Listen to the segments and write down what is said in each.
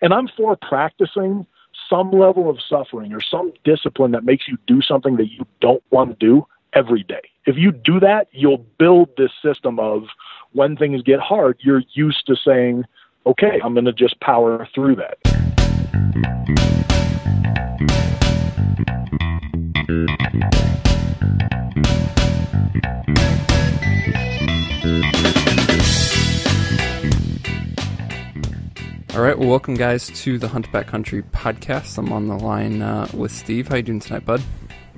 And I'm for practicing some level of suffering or some discipline that makes you do something that you don't want to do every day. If you do that, you'll build this system of when things get hard, you're used to saying, okay, I'm going to just power through that. All right, well, welcome, guys, to the Hunt Backcountry podcast. I'm on the line with Steve. How you doing tonight, bud?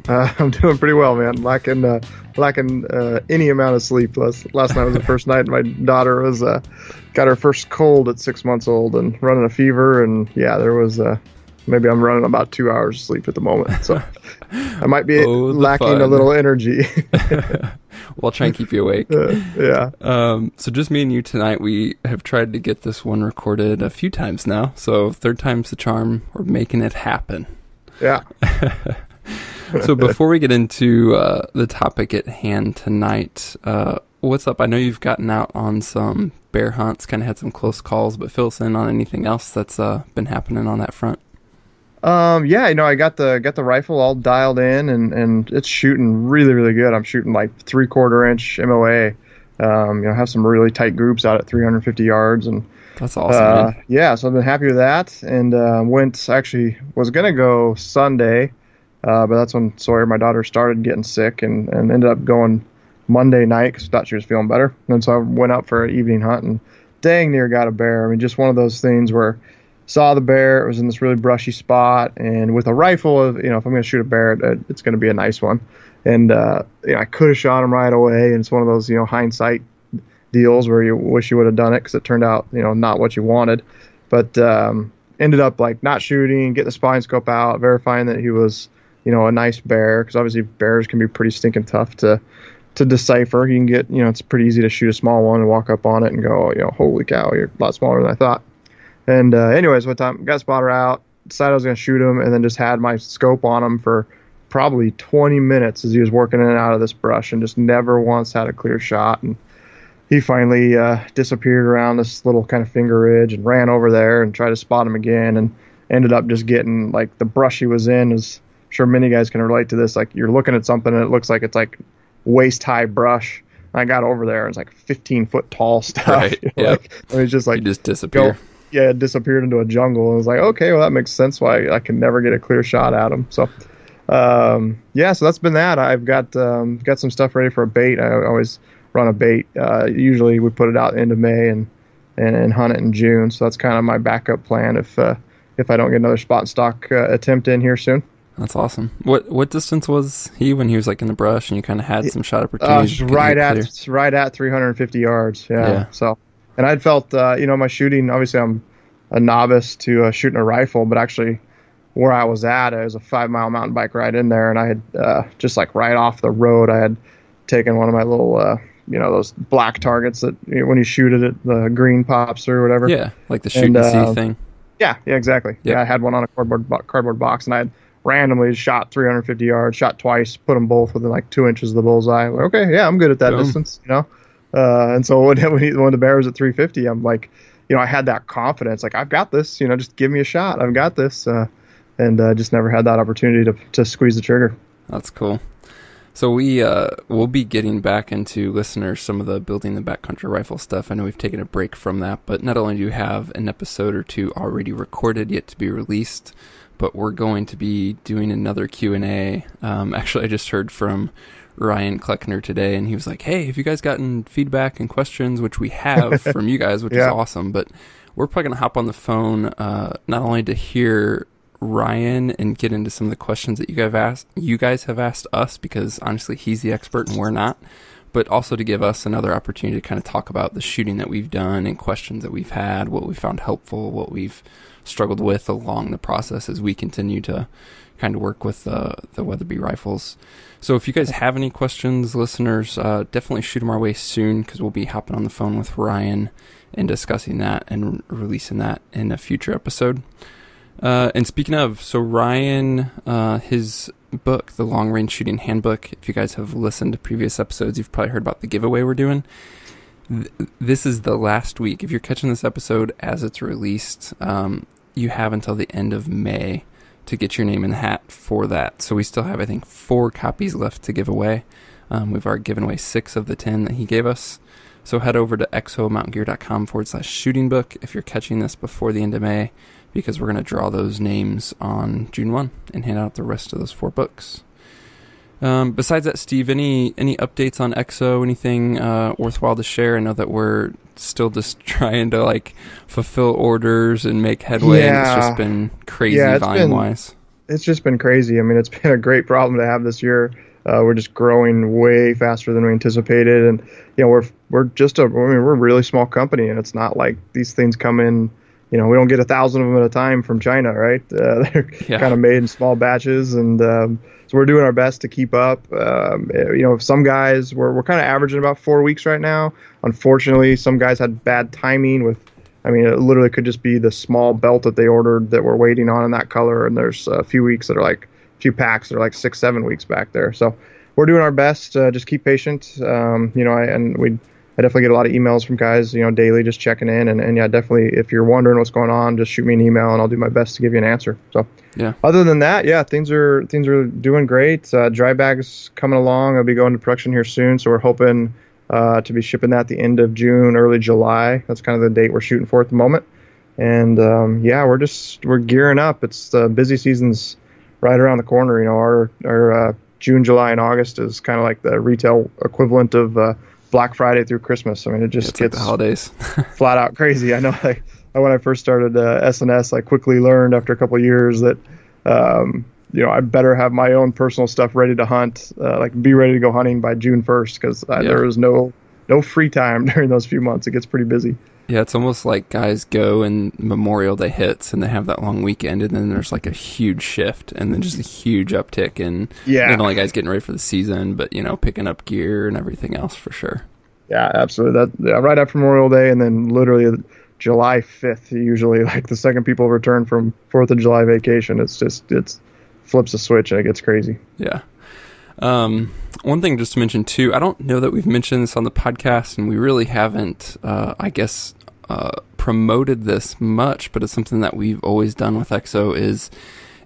I'm doing pretty well, man. Lacking any amount of sleep. Last night was the first night my daughter was got her first cold at 6 months old and running a fever, and yeah, there was maybe I'm running about 2 hours of sleep at the moment, so I might be lacking a little energy. We'll try and keep you awake. Yeah. So just me and you tonight. We have tried to get this one recorded a few times now, so third time's the charm. We're making it happen. Yeah. So before we get into the topic at hand tonight, what's up? I know you've gotten out on some bear hunts, kind of had some close calls, but fill us in on anything else that's been happening on that front. Yeah, I got the rifle all dialed in, and it's shooting really, really good. I'm shooting like 3/4 inch MOA. Have some really tight groups out at 350 yards, and that's awesome. Man. Yeah, so I've been happy with that, and was gonna go Sunday. But that's when Sawyer, my daughter, started getting sick and ended up going Monday night because I thought she was feeling better. And so I went out for an evening hunt and dang near got a bear. I mean, just one of those things where saw the bear. It was in this really brushy spot. And with a rifle, if I'm going to shoot a bear, it's going to be a nice one. And, I could have shot him right away. And it's one of those, hindsight deals where you wish you would have done it because it turned out, not what you wanted. But ended up like not shooting, getting the spine scope out, verifying that he was a nice bear, because obviously bears can be pretty stinking tough to decipher. You can get, it's pretty easy to shoot a small one and walk up on it and go, holy cow, you're a lot smaller than I thought. And anyways, one time got spotter out, decided I was going to shoot him, and then just had my scope on him for probably 20 minutes as he was working in and out of this brush and just never once had a clear shot. And he finally disappeared around this little kind of finger ridge and ran over there and tried to spot him again, and ended up just getting like the brush he was in is, sure many guys can relate to this. Like you're looking at something and it looks like it's like waist high brush. I got over there and it's like 15-foot tall stuff. Right. Yeah. It's just like you just disappear. It disappeared into a jungle. And I was like, okay, well that makes sense why I can never get a clear shot at him. So, so that's been that. I've got some stuff ready for a bait. I always run a bait. Usually we put it out end of May and hunt it in June. So that's kind of my backup plan if I don't get another spot and stock attempt in here soon. That's awesome. What distance was he when he was like in the brush and you kind of had some shot opportunities? Right at 350 yards. Yeah. So, and I'd felt, my shooting, obviously I'm a novice to shooting a rifle, but actually where I was at, it was a 5-mile mountain bike ride in there. And I had, just like right off the road, I had taken one of my little, those black targets that when you shoot it, the green pops through or whatever. Yeah. Like the shoot and see thing. Yeah, exactly. Yep. Yeah. I had one on a cardboard box, and I had randomly shot 350 yards, shot twice, put them both within like 2 inches of the bullseye. Like, okay, yeah, I'm good at that distance, And so when the bear was at 350, I'm like, I had that confidence, like I've got this, just give me a shot, I've got this, and just never had that opportunity to squeeze the trigger. That's cool. So we'll be getting back into, listeners, some of the building the backcountry rifle stuff. I know we've taken a break from that, but not only do you have an episode or two already recorded yet to be released, but we're going to be doing another Q&A. Actually, I just heard from Ryan Kleckner today, and he was like, hey, have you guys gotten feedback and questions, which we have from you guys, which is awesome, but we're probably going to hop on the phone not only to hear Ryan and get into some of the questions that you guys have asked us, because honestly, he's the expert and we're not, but also to give us another opportunity to kind of talk about the shooting that we've done and questions that we've had, what we found helpful, what we've struggled with along the process as we continue to kind of work with the Weatherby rifles. So if you guys have any questions, listeners, definitely shoot them our way soon, because we'll be hopping on the phone with Ryan and discussing that and releasing that in a future episode. And speaking of, so Ryan, his book, The Long Range Shooting Handbook, if you guys have listened to previous episodes, you've probably heard about the giveaway we're doing. This is the last week. If you're catching this episode as it's released, you have until the end of May to get your name in the hat for that. So we still have, I think, 4 copies left to give away. We've already given away 6 of the 10 that he gave us. So head over to exomountaingear.com/shooting book if you're catching this before the end of May, because we're going to draw those names on June 1 and hand out the rest of those 4 books. Besides that, Steve, any updates on Exo? Anything worthwhile to share? I know that we're still just trying to like fulfill orders and make headway, and it's just been crazy volume-wise. It's just been crazy. I mean, it's been a great problem to have this year. We're just growing way faster than we anticipated, and we're a really small company, and it's not like these things come in. We don't get 1,000 of them at a time from China, right? They're kind of made in small batches, and so we're doing our best to keep up. Some guys we're kind of averaging about 4 weeks right now. Unfortunately, some guys had bad timing with. I mean, it literally could just be the small belt that they ordered that we're waiting on in that color, and there's a few weeks that are like. Few packs that are like 6-7 weeks back there. So we're doing our best. Just keep patient. I definitely get a lot of emails from guys, daily, just checking in. And yeah, definitely, if you're wondering what's going on, just shoot me an email and I'll do my best to give you an answer. So yeah. Other than that, yeah, things are doing great. Dry bags coming along. I'll be going to production here soon, so we're hoping to be shipping that at the end of June, early July. That's kind of the date we're shooting for at the moment. And we're gearing up. It's the busy season's right around the corner. Our June, July, and August is kind of like the retail equivalent of Black Friday through Christmas. I mean, it just gets like the holidays flat out crazy. I know, when I first started S&S, I quickly learned after a couple of years that I better have my own personal stuff ready to hunt, be ready to go hunting by June 1st, because there is no free time during those few months. It gets pretty busy. Yeah, it's almost like guys go and Memorial Day hits and they have that long weekend, and then there's like a huge shift and then just a huge uptick in not only guys getting ready for the season, but, picking up gear and everything else for sure. Yeah, absolutely. Right after Memorial Day, and then literally July 5th, usually like the second people return from 4th of July vacation, it's flips a switch and it gets crazy. Yeah. One thing just to mention too, I don't know that we've mentioned this on the podcast, and we really haven't, promoted this much, but it's something that we've always done with Exo. Is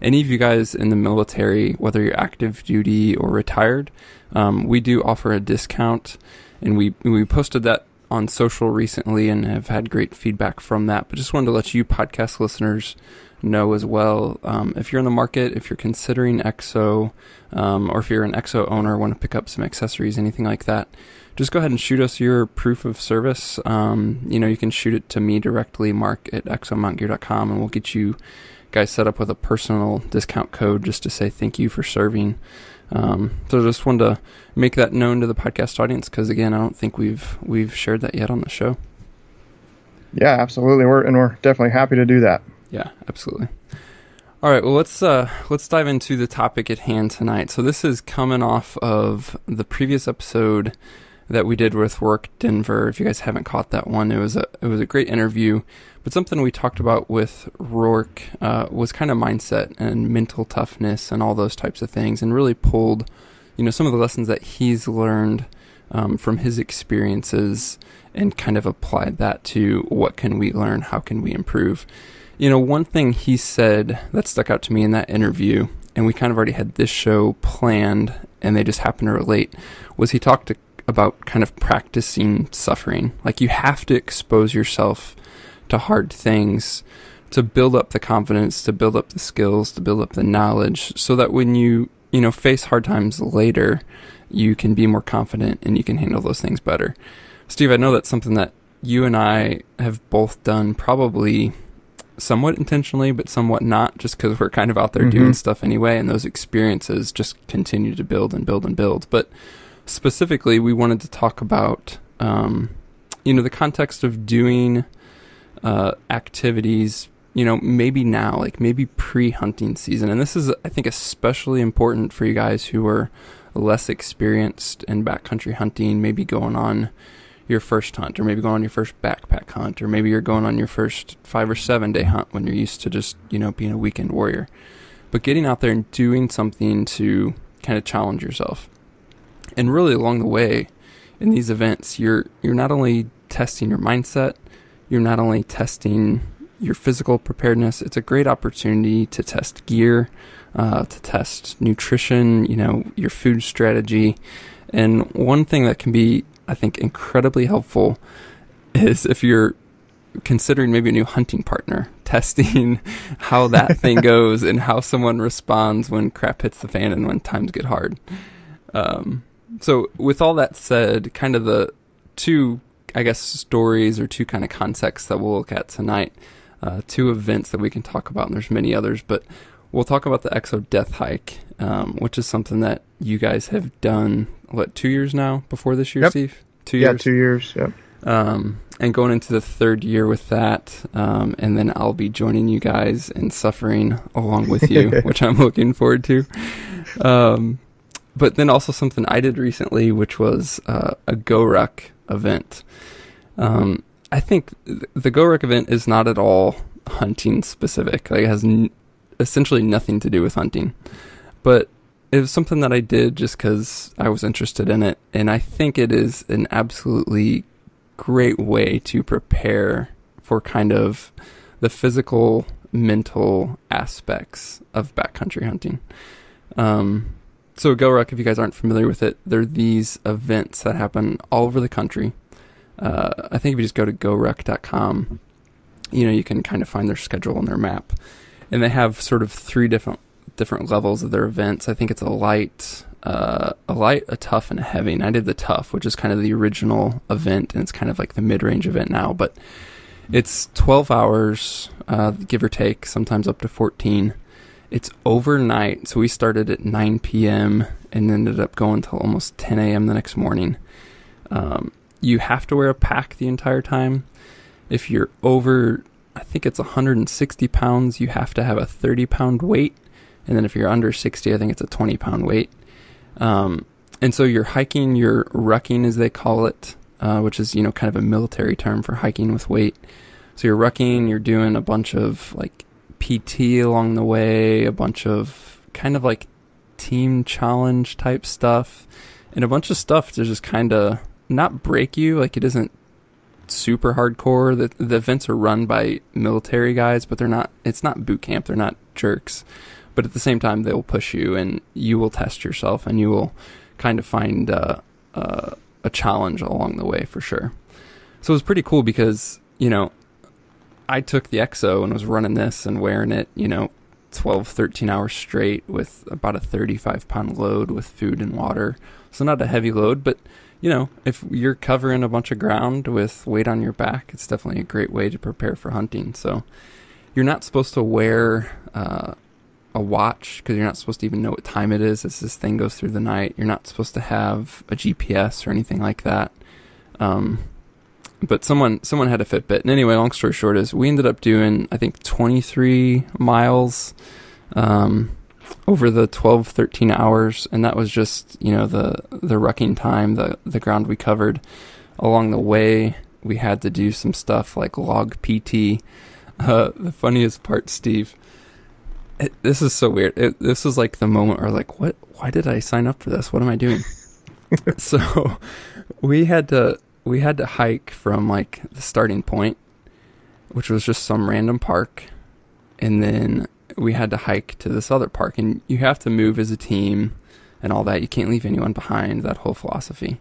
any of you guys in the military, whether you're active duty or retired, we do offer a discount, and we posted that on social recently and have had great feedback from that. But just wanted to let you podcast listeners know as well, if you're in the market, if you're considering Exo, or if you're an Exo owner, want to pick up some accessories, anything like that, just go ahead and shoot us your proof of service. You can shoot it to me directly, mark@exomountaingear.com, and we'll get you guys set up with a personal discount code just to say thank you for serving. So just wanted to make that known to the podcast audience, because again, I don't think we've shared that yet on the show. Yeah, absolutely. We're definitely happy to do that. Yeah, absolutely. All right, well, let's dive into the topic at hand tonight. So this is coming off of the previous episode that we did with Rourke Denver. If you guys haven't caught that one, it was a great interview. But something we talked about with Rourke was kind of mindset and mental toughness and all those types of things, and really pulled, some of the lessons that he's learned from his experiences and kind of applied that to what can we learn, how can we improve. One thing he said that stuck out to me in that interview, and we kind of already had this show planned and they just happened to relate, was he talked about kind of practicing suffering. Like, you have to expose yourself to hard things to build up the confidence, to build up the skills, to build up the knowledge, so that when you face hard times later, you can be more confident and you can handle those things better. Steve, I know that's something that you and I have both done, probably somewhat intentionally, but somewhat not, just because we're kind of out there doing stuff anyway, and those experiences just continue to build and build and build. But specifically, we wanted to talk about, the context of doing activities, maybe now, like maybe pre-hunting season. And this is, I think, especially important for you guys who are less experienced in backcountry hunting, maybe going on your first hunt, or maybe going on your first backpack hunt, or maybe you're going on your first 5 or 7 day hunt when you're used to just, being a weekend warrior. But getting out there and doing something to kind of challenge yourself. And really along the way in these events, you're not only testing your mindset, you're not only testing, your physical preparedness. It's a great opportunity to test gear, to test nutrition, your food strategy. And one thing that can be, I think, incredibly helpful is if you're considering maybe a new hunting partner, testing how that thing goes and how someone responds when crap hits the fan and when times get hard. So with all that said, kind of the two, I guess, stories or two kind of contexts that we'll look at tonight, two events that we can talk about, and there's many others, but we'll talk about the Exo Death Hike, which is something that you guys have done, 2 years now before this year, Yep. Steve? 2 years? Yeah, 2 years, yep. And going into the third year with that, and then I'll be joining you guys in suffering along with you, which I'm looking forward to. But then also something I did recently, which was a GoRuck event. I think the GoRuck event is not at all hunting specific. Like, it has essentially nothing to do with hunting. But it was something that I did just because I was interested in it. And I think it is an absolutely great way to prepare for kind of the physical, mental aspects of backcountry hunting. So GoRuck, if you guys aren't familiar with it, they're these events that happen all over the country. I think if you just go to goruck.com, you can kind of find their schedule and their map. And they have sort of three different levels of their events. I think it's a light, a tough, and a heavy. And I did the tough, which is kind of the original event, and it's kind of like the mid-range event now. But it's 12 hours, give or take, sometimes up to 14. It's overnight, so we started at 9 p.m. and ended up going till almost 10 a.m. the next morning. You have to wear a pack the entire time. If you're over, I think it's 160 pounds, you have to have a 30-pound weight. And then if you're under 60, I think it's a 20-pound weight. And so you're hiking, you're rucking, as they call it, which is, kind of a military term for hiking with weight. So you're rucking, you're doing a bunch of, PT along the way, a bunch of kind of team challenge type stuff, and a bunch of stuff to just kind of not break you. It isn't super hardcore. The events are run by military guys, but it's not boot camp. They're not jerks, but at the same time, they'll push you and you will test yourself and you will kind of find a challenge along the way for sure. So it was pretty cool because, I took the Exo and was running this and wearing it, 12, 13 hours straight with about a 35-pound load with food and water. So not a heavy load, but, if you're covering a bunch of ground with weight on your back, it's definitely a great way to prepare for hunting. So you're not supposed to wear a watch because you're not supposed to even know what time it is as this thing goes through the night. You're not supposed to have a GPS or anything like that. But someone had a Fitbit. And anyway, long story short is we ended up doing, I think, 23 miles over the 12, 13 hours. And that was just, the rucking time, the ground we covered. Along the way, we had to do some stuff like log PT. The funniest part, Steve, this is so weird. This was the moment where what? Why did I sign up for this? What am I doing? So we had to hike from the starting point, which was just some random park, and then we had to hike to this other park, and you have to move as a team and all that. You can't leave anyone behind, that whole philosophy.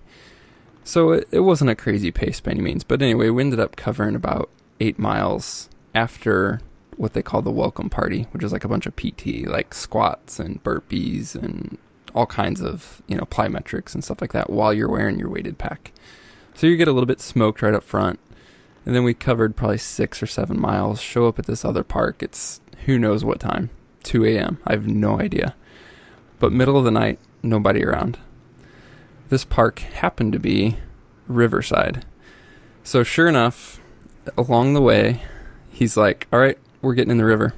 So it wasn't a crazy pace by any means, but anyway, we ended up covering about 8 miles after what they call the welcome party, which is a bunch of PT, squats and burpees and all kinds of, plyometrics and stuff like that while you're wearing your weighted pack. So you get a little bit smoked right up front. And then we covered probably 6 or 7 miles, show up at this other park. It's who knows what time, 2 a.m. I have no idea. But middle of the night, nobody around. This park happened to be Riverside. So sure enough, along the way, he's like, all right, we're getting in the river.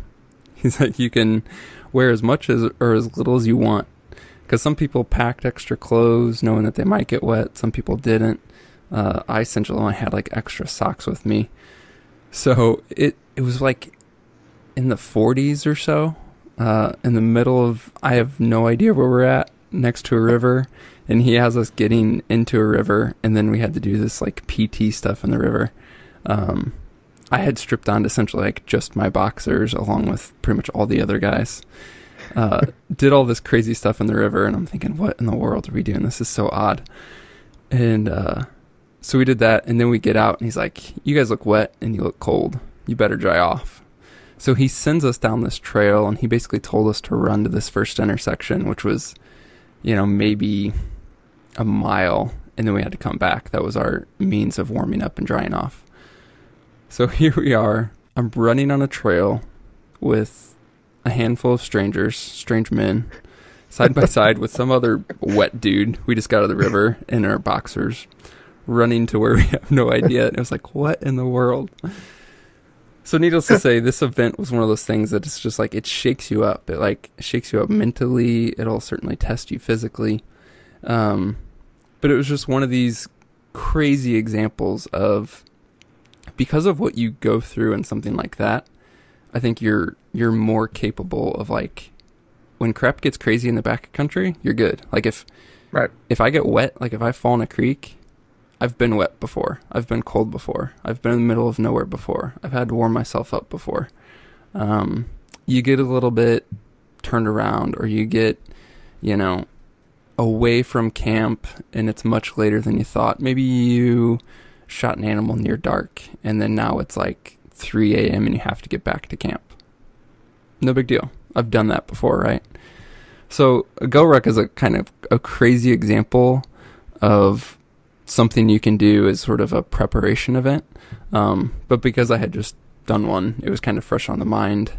He's like, you can wear as much or as little as you want. Because some people packed extra clothes knowing that they might get wet. Some people didn't. I essentially only had extra socks with me. So it was in the 40s or so, in the middle of, I have no idea where we're at, next to a river, and he has us getting into a river, and then we had to do this PT stuff in the river. I had stripped down to essentially like just my boxers along with pretty much all the other guys. Did all this crazy stuff in the river, and I'm thinking, what in the world are we doing? This is so odd. And so we did that, and then we get out, and he's like, you guys look wet and you look cold. You better dry off. So he sends us down this trail, and he basically told us to run to this first intersection, which was, maybe a mile, and then we had to come back. That was our means of warming up and drying off. So here we are. I'm running on a trail with a handful of strange men, side by side with some other wet dude. We just got out of the river in our boxers, running to where we have no idea. And it was like, what in the world? So needless to say, this event was one of those things that it's just like, it shakes you up. It like shakes you up mentally. It'll certainly test you physically. But it was just one of these crazy examples of, because of what you go through and something like that, I think you're more capable of, like, when crap gets crazy in the backcountry, you're good. Like if I get wet, like if I fall in a creek, I've been wet before. I've been cold before. I've been in the middle of nowhere before. I've had to warm myself up before. You get a little bit turned around, or you get, away from camp and it's much later than you thought. Maybe you shot an animal near dark, and then now it's like 3 a.m. and you have to get back to camp. No big deal. I've done that before, right? So a go ruck is a kind of a crazy example of something you can do as sort of a preparation event. But because I had just done one, it was kind of fresh on the mind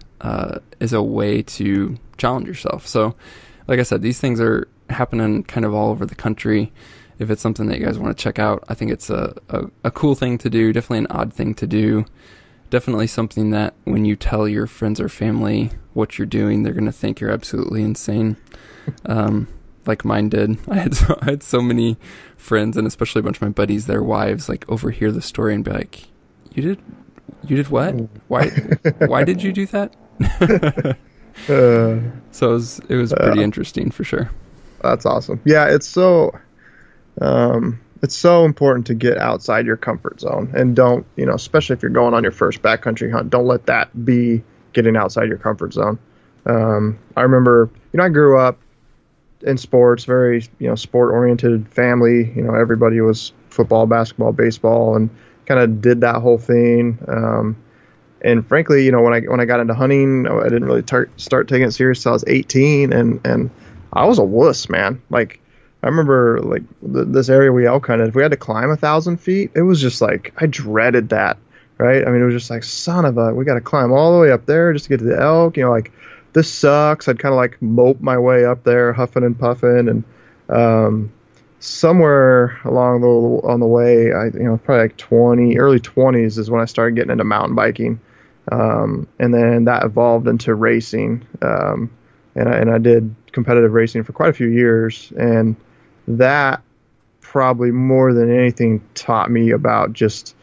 as a way to challenge yourself. So like I said, these things are happening kind of all over the country. If it's something that you guys want to check out, I think it's a cool thing to do, definitely an odd thing to do. Definitely something that when you tell your friends or family what you're doing, they're going to think you're absolutely insane. Like mine did. I had so many friends, and especially a bunch of my buddies, their wives, like overhear the story and be like, you did what? Why did you do that? So it was pretty interesting for sure. That's awesome. Yeah, it's so important to get outside your comfort zone, and don't, especially if you're going on your first backcountry hunt, don't let that be getting outside your comfort zone. I remember, I grew up in sports, very, sport oriented family. Everybody was football, basketball, baseball, and kind of did that whole thing. And frankly, when I got into hunting, I didn't really start taking it serious till I was 18, and I was a wuss, man. Like, I remember, like, this area we elk hunted, if we had to climb 1,000 feet, it was just like, I dreaded that, right? I mean, it was just like, we got to climb all the way up there just to get to the elk. Like, this sucks. I'd kind of like mope my way up there, huffing and puffing, and somewhere on the way, probably like early 20s is when I started getting into mountain biking, and then that evolved into racing, and I did competitive racing for quite a few years, and that probably more than anything taught me about just,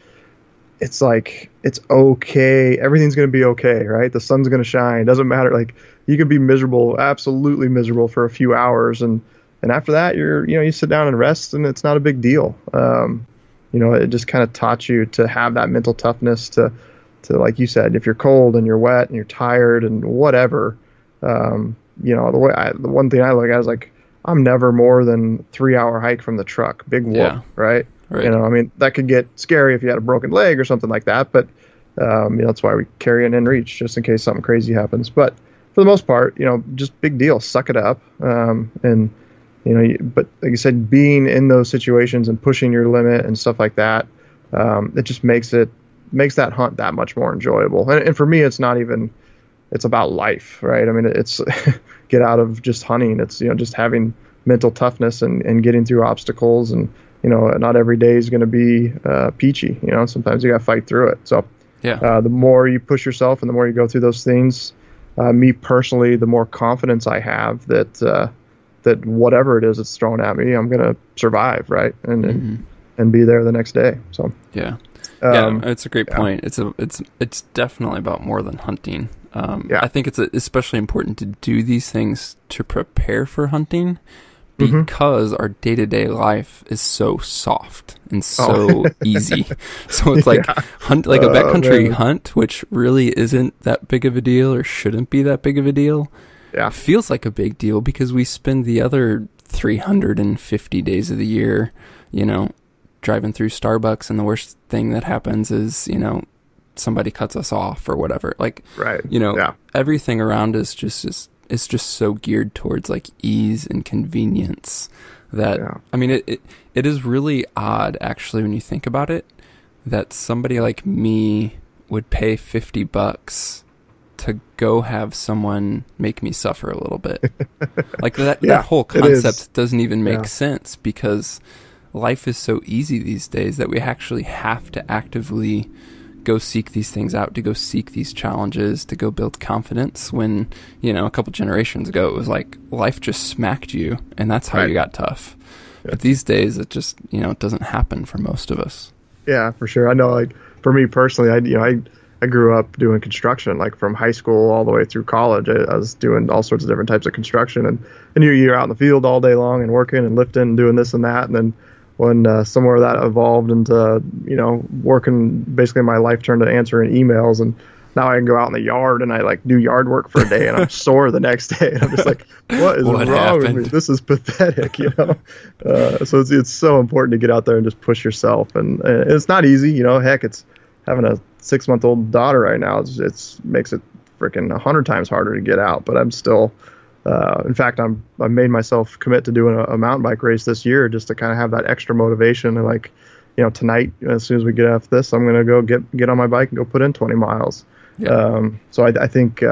it's like, it's okay. Everything's going to be okay, right? The sun's going to shine. It doesn't matter. Like, you can be miserable, absolutely miserable for a few hours. And after that, you sit down and rest, and it's not a big deal. It just kind of taught you to have that mental toughness to, like you said, if you're cold and you're wet and you're tired and whatever, the one thing I look at is like, I'm never more than 3-hour hike from the truck. Big whoop, yeah. Right? Right. That could get scary if you had a broken leg or something like that, but that's why we carry an inReach, just in case something crazy happens. But for the most part, just big deal, suck it up. But like I said, being in those situations and pushing your limit and stuff like that, it just makes that hunt that much more enjoyable. And for me, it's not even, it's about life, right? I mean, it's get out of just hunting. It's, just having mental toughness and getting through obstacles, and, not every day is going to be peachy. Sometimes you got to fight through it. So yeah, the more you push yourself and the more you go through those things, me personally, the more confidence I have that whatever it is that's thrown at me, I'm going to survive, right? And be there the next day. So yeah. It's a great point. It's definitely about more than hunting. I think it's especially important to do these things to prepare for hunting, because our day-to-day life is so soft and so easy. So it's like hunt, like a backcountry hunt, which really isn't that big of a deal or shouldn't be that big of a deal. Yeah. Feels like a big deal because we spend the other 350 days of the year, you know, driving through Starbucks, and the worst thing that happens is, you know, somebody cuts us off or whatever. Like, you know, everything around us it's just so geared towards like ease and convenience that, I mean, it is really odd actually when you think about it, that somebody like me would pay $50 to go have someone make me suffer a little bit. Like that whole concept doesn't even make sense, because life is so easy these days that we actually have to actively go seek these things out, to go seek these challenges, to go build confidence, when, you know, a couple generations ago it was like life just smacked you and that's how you got tough. But these days it just, you know, it doesn't happen for most of us. Yeah, for sure. I know, like, for me personally, I grew up doing construction, like from high school all the way through college. I was doing all sorts of different types of construction, and you're out in the field all day long and working and lifting and doing this and that. And then when somewhere that evolved into, you know, working, basically my life turned to answering emails, and now I can go out in the yard and I like do yard work for a day and I'm sore the next day, and I'm just like, what is wrong with me? This is pathetic, you know? So it's so important to get out there and just push yourself, and it's not easy, you know. Heck, it's having a 6-month-old daughter right now. It's makes it freaking 100 times harder to get out, but I'm still, in fact, I made myself commit to doing a mountain bike race this year, just to kind of have that extra motivation. And like, you know, tonight, as soon as we get off this, I'm going to go get on my bike and go put in 20 miles. So I think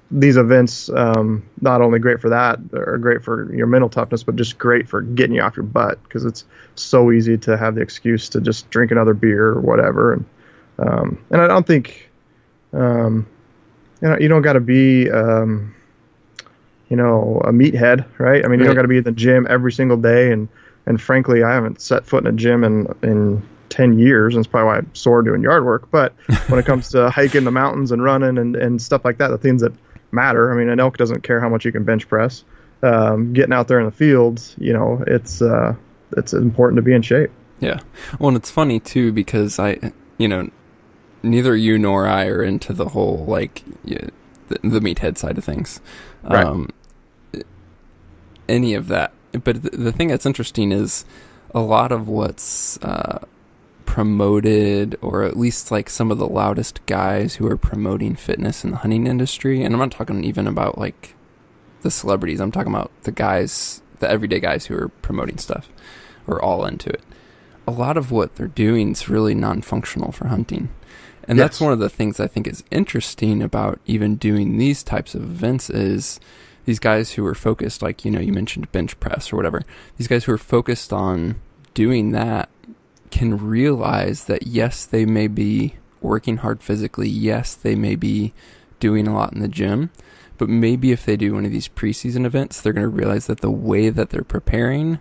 these events, not only great for that, are great for your mental toughness, but just great for getting you off your butt, because it's so easy to have the excuse to just drink another beer or whatever. And I don't think, you know, you don't got to be, you know, a meathead, right? I mean, you don't got to be in the gym every single day. And frankly, I haven't set foot in a gym in 10 years, and it's probably why I'm sore doing yard work. But when it comes to hiking the mountains and running and stuff like that, the things that matter, I mean, an elk doesn't care how much you can bench press. Getting out there in the fields, you know, it's important to be in shape. Yeah. Well, and it's funny too, because you know, neither you nor I are into the whole, like, the meathead side of things. Any of that. But the thing that's interesting is a lot of what's promoted, or at least like some of the loudest guys who are promoting fitness in the hunting industry, and I'm not talking even about like the celebrities, I'm talking about the guys, the everyday guys who are promoting stuff, or all into it. A lot of what they're doing is really non-functional for hunting. And that's one of the things I think is interesting about even doing these types of events, is these guys who are focused, like, you know, you mentioned bench press or whatever, these guys who are focused on doing that can realize that, yes, they may be working hard physically, yes, they may be doing a lot in the gym, but maybe if they do one of these preseason events, they're going to realize that the way that they're preparing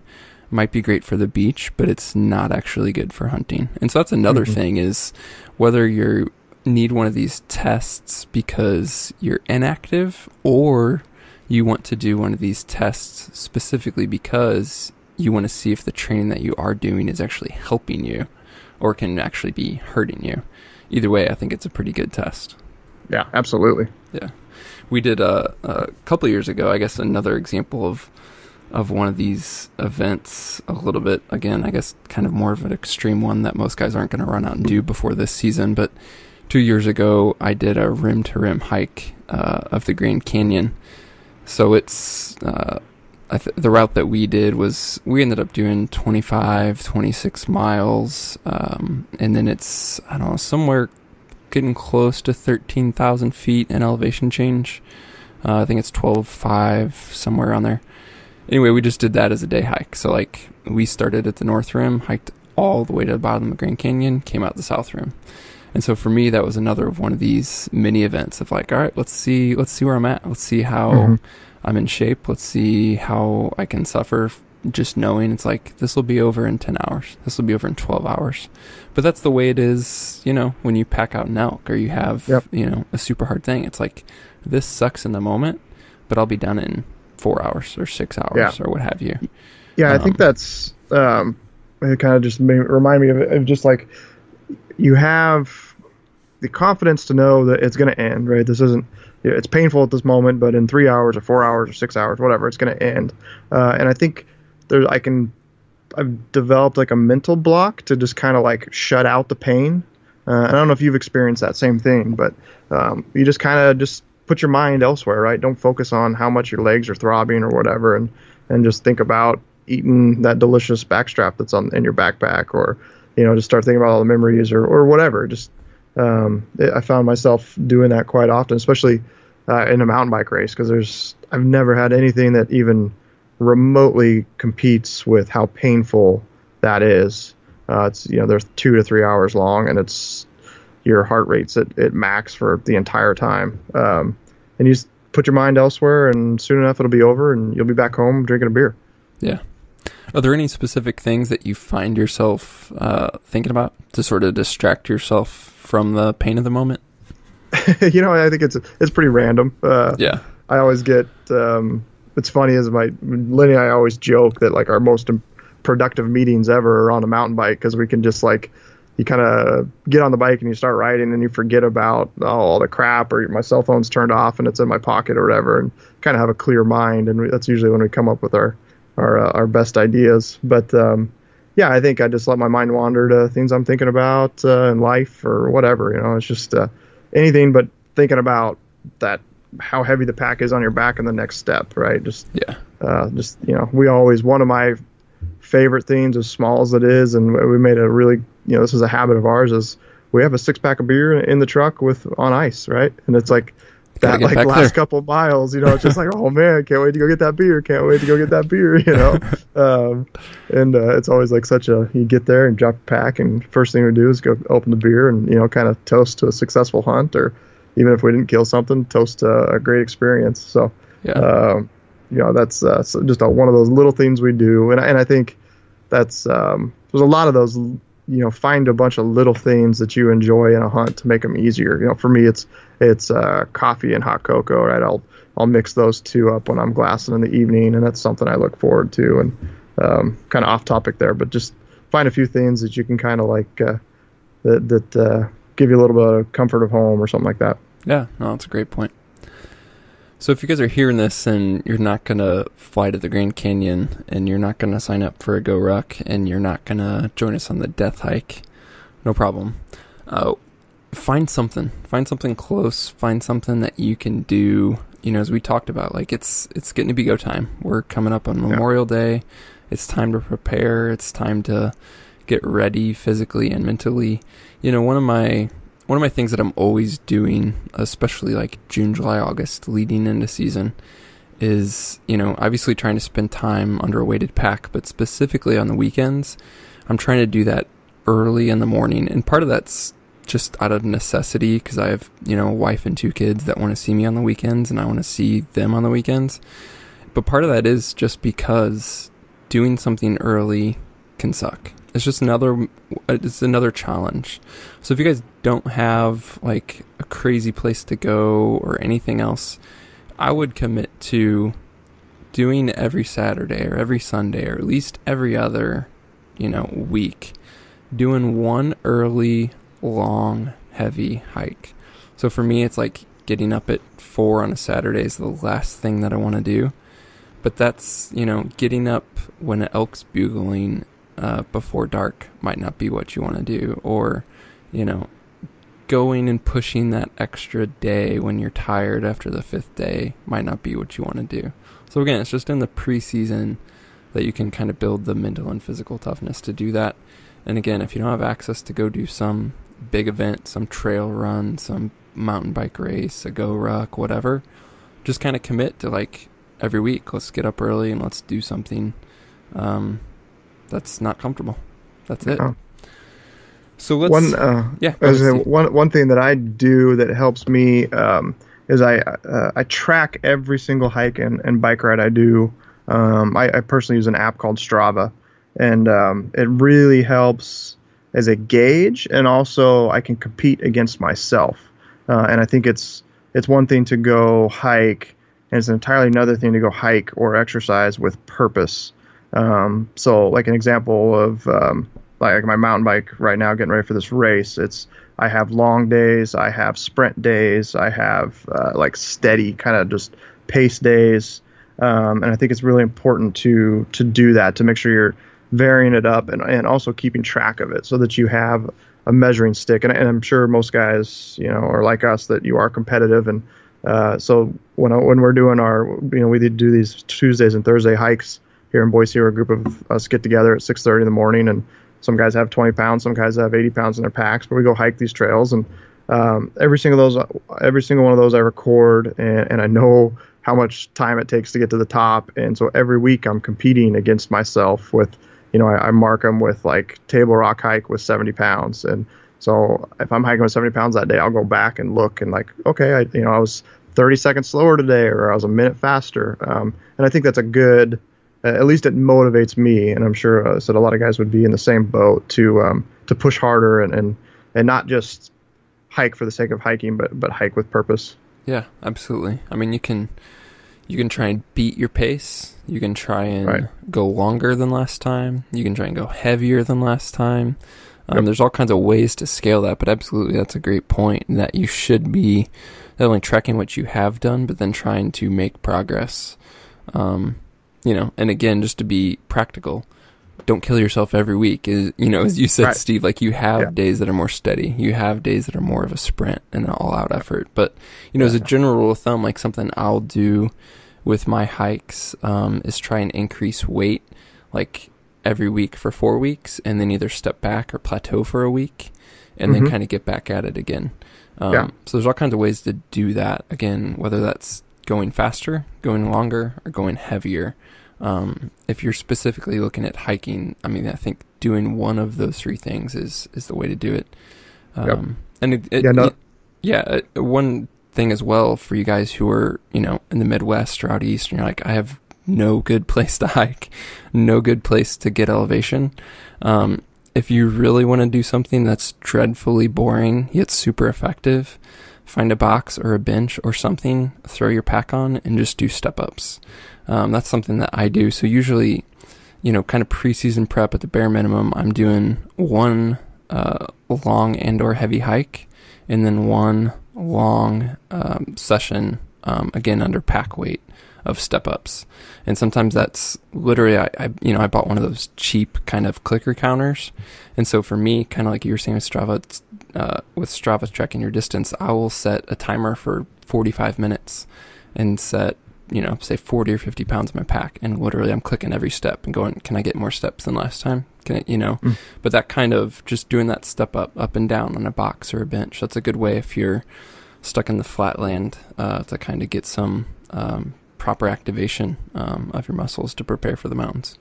might be great for the beach, but it's not actually good for hunting. And so that's another thing, is whether you need one of these tests because you're inactive, or you want to do one of these tests specifically because you want to see if the training that you are doing is actually helping you or can actually be hurting you. Either way, I think it's a pretty good test. Yeah, absolutely. Yeah. We did a couple of years ago, I guess, another example of one of these events, a little bit, again, I guess kind of more of an extreme one that most guys aren't going to run out and do before this season. But 2 years ago, I did a rim-to-rim hike of the Grand Canyon. So it's, the route that we did was, we ended up doing 26 miles, and then it's, I don't know, somewhere getting close to 13,000 feet in elevation change. I think it's 12.5, somewhere around there. Anyway, we just did that as a day hike. So, like, we started at the North Rim, hiked all the way to the bottom of the Grand Canyon, came out the South Rim. And so for me, that was another of one of these mini events of like, all right, let's see where I'm at. Let's see how I'm in shape. Let's see how I can suffer, just knowing it's like, this will be over in 10 hours. This will be over in 12 hours. But that's the way it is, you know, when you pack out an elk or you have, you know, a super hard thing. It's like, this sucks in the moment, but I'll be done in 4 hours or 6 hours or what have you. Yeah, I think that's it kind of just remind me of just like you have the confidence to know that it's going to end, right? This isn't, it's painful at this moment, but in 3 hours or 4 hours or 6 hours, whatever, it's going to end. And I think I've developed like a mental block to just kind of like shut out the pain. And I don't know if you've experienced that same thing, but you just kind of just put your mind elsewhere, right? Don't focus on how much your legs are throbbing or whatever, and just think about eating that delicious backstrap that's in your backpack, or just start thinking about all the memories or whatever. Just I found myself doing that quite often, especially in a mountain bike race, because I've never had anything that even remotely competes with how painful that is. It's they're 2 to 3 hours long, and it's your heart rate's at max for the entire time. And you just put your mind elsewhere, and soon enough it'll be over, and you'll be back home drinking a beer. Yeah. Are there any specific things that you find yourself thinking about to sort of distract yourself from the pain of the moment? I think it's pretty random. Yeah. I always get. It's funny as Lenny and I always joke that like our most productive meetings ever are on a mountain bike, because we can just like, you kind of get on the bike and you start riding and you forget about all the crap, or my cell phone's turned off and it's in my pocket or whatever, and kind of have a clear mind. And that's usually when we come up with our best ideas. But I think I just let my mind wander to things I'm thinking about in life or whatever. It's just anything but thinking about that, how heavy the pack is on your back and the next step, right? One of my favorite things, as small as it is, and we made a really, this is a habit of ours, is we have a 6-pack of beer in the truck on ice, right? And it's like that, like last couple of miles, it's just like, oh man, can't wait to go get that beer. And it's always like you get there and drop a pack, and first thing we do is go open the beer and, kind of toast to a successful hunt, or even if we didn't kill something, toast a great experience. So, that's just one of those little things we do. And I think that's, there's a lot of those, find a bunch of little things that you enjoy in a hunt to make them easier. For me, it's coffee and hot cocoa, right? I'll mix those two up when I'm glassing in the evening, and that's something I look forward to. And kind of off topic there, but just find a few things that you can kind of like, that give you a little bit of comfort of home or something like that. Yeah, no, that's a great point. So if you guys are hearing this and you're not going to fly to the Grand Canyon, and you're not going to sign up for a Go Ruck, and you're not going to join us on the Death Hike, no problem. Find something close, find something that you can do, as we talked about, like it's getting to be go time. We're coming up on Memorial Day. It's time to prepare. It's time to get ready physically and mentally. One of my things that I'm always doing, especially like June, July, August, leading into season, is, obviously trying to spend time under a weighted pack, but specifically on the weekends, I'm trying to do that early in the morning. And part of that's just out of necessity, because I have, a wife and 2 kids that want to see me on the weekends, and I want to see them on the weekends. But part of that is just because doing something early can suck. It's just another challenge. So if you guys don't have like a crazy place to go or anything else, I would commit to doing every Saturday or every Sunday, or at least every other, week, doing one early, long, heavy hike. So for me, it's like getting up at 4 on a Saturday is the last thing that I want to do. But that's, getting up when an elk's bugling before dark might not be what you want to do, or going and pushing that extra day when you're tired after the 5th day might not be what you want to do. So again, it's just in the preseason that you can kind of build the mental and physical toughness to do that. And again, if you don't have access to go do some big event, some trail run, some mountain bike race, a Go Ruck, whatever, just kind of commit to like every week, let's get up early and let's do something that's not comfortable. That's it. So let's one thing that I do that helps me is I track every single hike and bike ride I do. I personally use an app called Strava, and it really helps as a gauge, and also I can compete against myself. And I think it's one thing to go hike and it's entirely another thing to go hike or exercise with purpose. So like an example of like my mountain bike right now, getting ready for this race, I have long days, I have sprint days, I have like steady kind of just pace days, and I think it's really important to do that, to make sure you're varying it up and also keeping track of it so that you have a measuring stick. And I'm sure most guys, are like us, that you are competitive. And so when we're doing we do these Tuesdays and Thursday hikes here in Boise, where a group of us get together at 6:30 in the morning, and some guys have 20 pounds, some guys have 80 pounds in their packs, but we go hike these trails, and every single one of those I record, and I know how much time it takes to get to the top. And so every week I'm competing against myself with, I mark them with like Table Rock hike with 70 pounds. And so if I'm hiking with 70 pounds that day, I'll go back and look and like, okay, I was 30 seconds slower today, or I was a minute faster. And I think that's a good, at least it motivates me. And I'm sure a lot of guys would be in the same boat to push harder and not just hike for the sake of hiking, but hike with purpose. Yeah, absolutely. I mean, you can try and beat your pace. You can try and go longer than last time. You can try and go heavier than last time. There's all kinds of ways to scale that, but absolutely, that's a great point, that you should be not only tracking what you have done, but then trying to make progress. And again, just to be practical, don't kill yourself every week. As you said, Steve, like you have days that are more steady. You have days that are more of a sprint and an all-out effort. But, as a general rule of thumb, like something I'll do with my hikes is try and increase weight like every week for 4 weeks, and then either step back or plateau for a week, and then kind of get back at it again. So there's all kinds of ways to do that. Again, whether that's going faster, going longer, or going heavier. If you're specifically looking at hiking, I mean, I think doing one of those three things is the way to do it. One thing as well for you guys who are, in the Midwest or out East, and you're like, I have no good place to hike, no good place to get elevation. If you really want to do something that's dreadfully boring, yet super effective, find a box or a bench or something, throw your pack on, and just do step-ups. That's something that I do. So usually, kind of preseason prep at the bare minimum, I'm doing one long and or heavy hike, and then one long session, again, under pack weight of step-ups. And sometimes that's literally, I bought one of those cheap kind of clicker counters. And so for me, kind of like you were saying with Strava tracking your distance, I will set a timer for 45 minutes and set, say 40 or 50 pounds in my pack. And literally I'm clicking every step and going, can I get more steps than last time? Can I, but that kind of just doing that step up and down on a box or a bench, that's a good way if you're stuck in the flatland to kind of get some proper activation of your muscles to prepare for the mountains.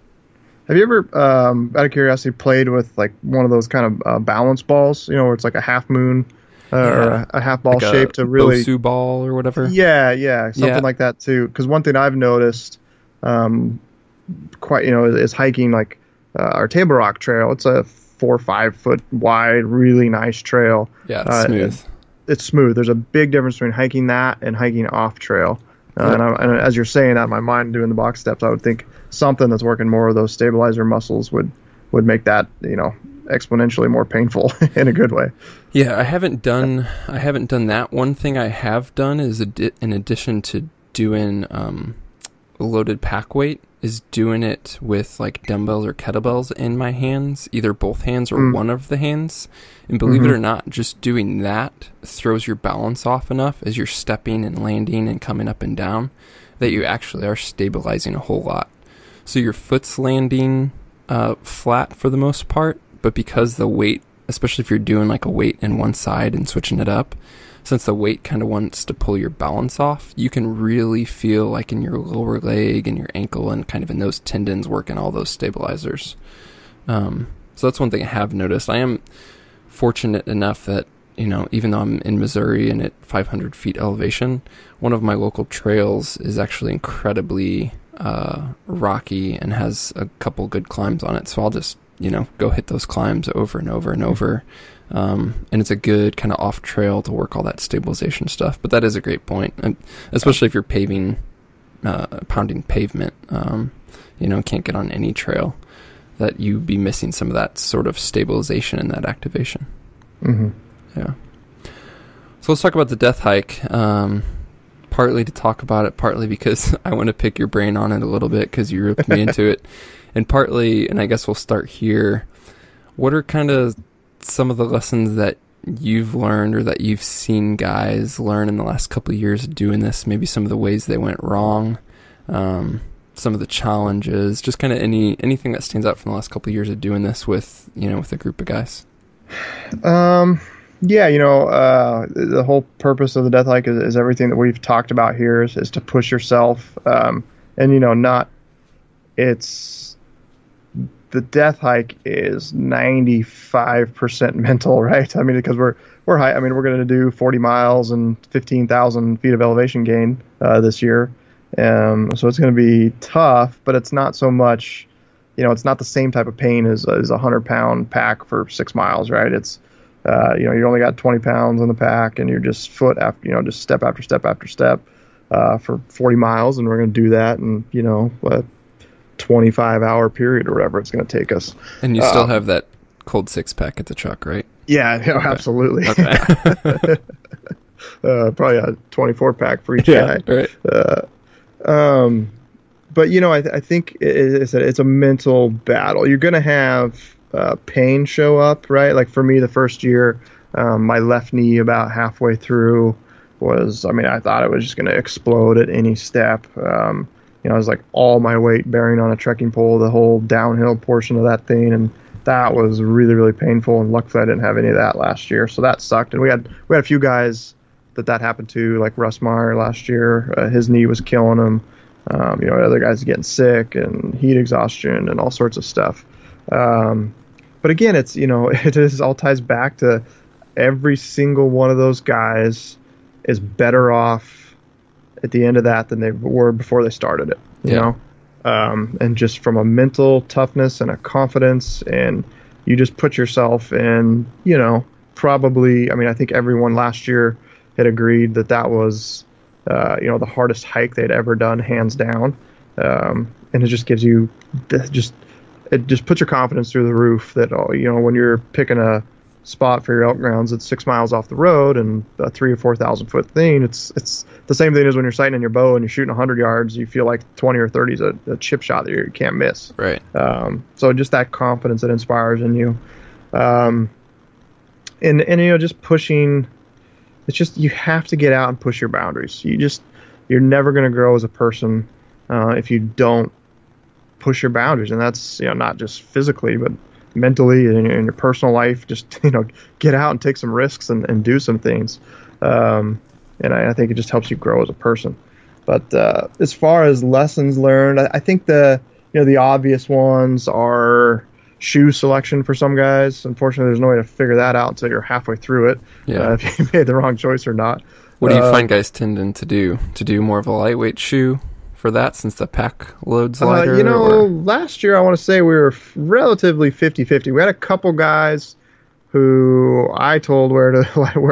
Have you ever, out of curiosity, played with like one of those kind of balance balls, where it's like a half moon or a half ball like shape to really Bosu ball or whatever? Yeah, something like that too. Because one thing I've noticed, quite is hiking like our Table Rock trail. It's a 4 or 5 foot wide, really nice trail. Yeah, it's smooth. It's smooth. There's a big difference between hiking that and hiking off trail. And as you're saying that in my mind, doing the box steps, I would think something that's working more of those stabilizer muscles would make that exponentially more painful in a good way. Yeah, I haven't done that. One thing I have done is in addition to doing loaded pack weight, is doing it with like dumbbells or kettlebells in my hands, either both hands or one of the hands. And believe it or not, just doing that throws your balance off enough as you're stepping and landing and coming up and down that you actually are stabilizing a whole lot. So your foot's landing flat for the most part, but because the weight, especially if you're doing like a weight in one side and switching it up, since the weight kind of wants to pull your balance off, you can really feel like in your lower leg and your ankle and kind of in those tendons working all those stabilizers. So that's one thing I have noticed. I am fortunate enough that, even though I'm in Missouri and at 500 feet elevation, one of my local trails is actually incredibly rocky and has a couple good climbs on it. So I'll just, go hit those climbs over and over and over. And it's a good kind of off trail to work all that stabilization stuff. But that is a great point, and especially if you're paving pounding pavement, can't get on any trail, that you be missing some of that sort of stabilization and that activation. Mm-hmm. Yeah. So let's talk about the Death Hike. Partly to talk about it, partly because I want to pick your brain on it a little bit because you roped me into it, and partly, and I guess we'll start here. What are kind of some of the lessons that you've learned or that you've seen guys learn in the last couple of years of doing this? Maybe some of the ways they went wrong, some of the challenges, just kind of anything that stands out from the last couple of years of doing this with a group of guys. Yeah, the whole purpose of the Death Hike is everything that we've talked about here is to push yourself. The Death Hike is 95% mental, right? I mean, because we're high. I mean, we're going to do 40 miles and 15,000 feet of elevation gain this year. So it's going to be tough, but it's not so much, it's not the same type of pain as a 100-pound pack for 6 miles, right? It's, you only got 20 pounds on the pack and you're just just step after step after step for 40 miles. And we're going to do that in, a 25-hour period or whatever it's going to take us. And you still have that cold 6-pack at the truck, right? Yeah, okay. Absolutely. Okay. Probably a 24-pack for each guy. Right. But I think it's a mental battle. You're going to have pain show up, right? Like for me, the first year, my left knee about halfway through I thought it was just going to explode at any step. I was like all my weight bearing on a trekking pole, the whole downhill portion of that thing, and that was really, really painful. And luckily, I didn't have any of that last year, so that sucked. And we had a few guys that happened to, like Russ Meyer last year. His knee was killing him. Other guys getting sick and heat exhaustion and all sorts of stuff. But again, it all ties back to every single one of those guys is better off at the end of that than they were before they started it, you know? And just from a mental toughness and a confidence, and you just put yourself in, probably, I think everyone last year had agreed that was, the hardest hike they'd ever done, hands down. And it just gives you it just puts your confidence through the roof that, when you're picking a spot for your elk grounds, it's 6 miles off the road and a 3,000 or 4,000 foot thing. It's the same thing as when you're sighting in your bow and you're shooting 100 yards, you feel like 20 or 30 is a chip shot that you can't miss. Right. So just that confidence that inspires in you. And just pushing, it's just, you have to get out and push your boundaries. You're never going to grow as a person if you don't push your boundaries. And that's, not just physically, but mentally and in your personal life. Just, get out and take some risks and do some things. And I think it just helps you grow as a person. But as far as lessons learned, I think the obvious ones are shoe selection for some guys. Unfortunately, there's no way to figure that out until you're halfway through it. Yeah. If you made the wrong choice or not. What do you find guys tending to do? To do more of a lightweight shoe for that, since the pack load's lighter? Last year I want to say we were relatively 50-50. We had a couple guys who I told wear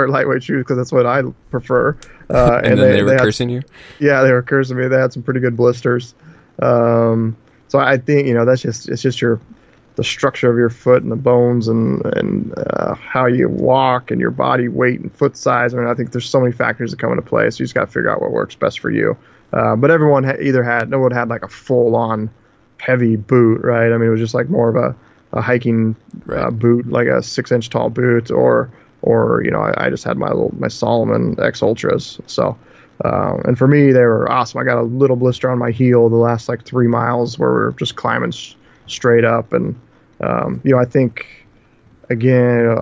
lightweight shoes because that's what I prefer. And then they were cursing you? Yeah, they were cursing me. They had some pretty good blisters. So I think, it's just the structure of your foot and the bones and how you walk and your body weight and foot size. I think there's so many factors that come into play. So you just got to figure out what works best for you. But everyone no one had like a full-on heavy boot, right? It was just like more of a hiking boot, like a 6-inch tall boot, or I just had my Solomon X Ultras. So, and for me, they were awesome. I got a little blister on my heel the last 3 miles where we were just climbing straight up, and I think again,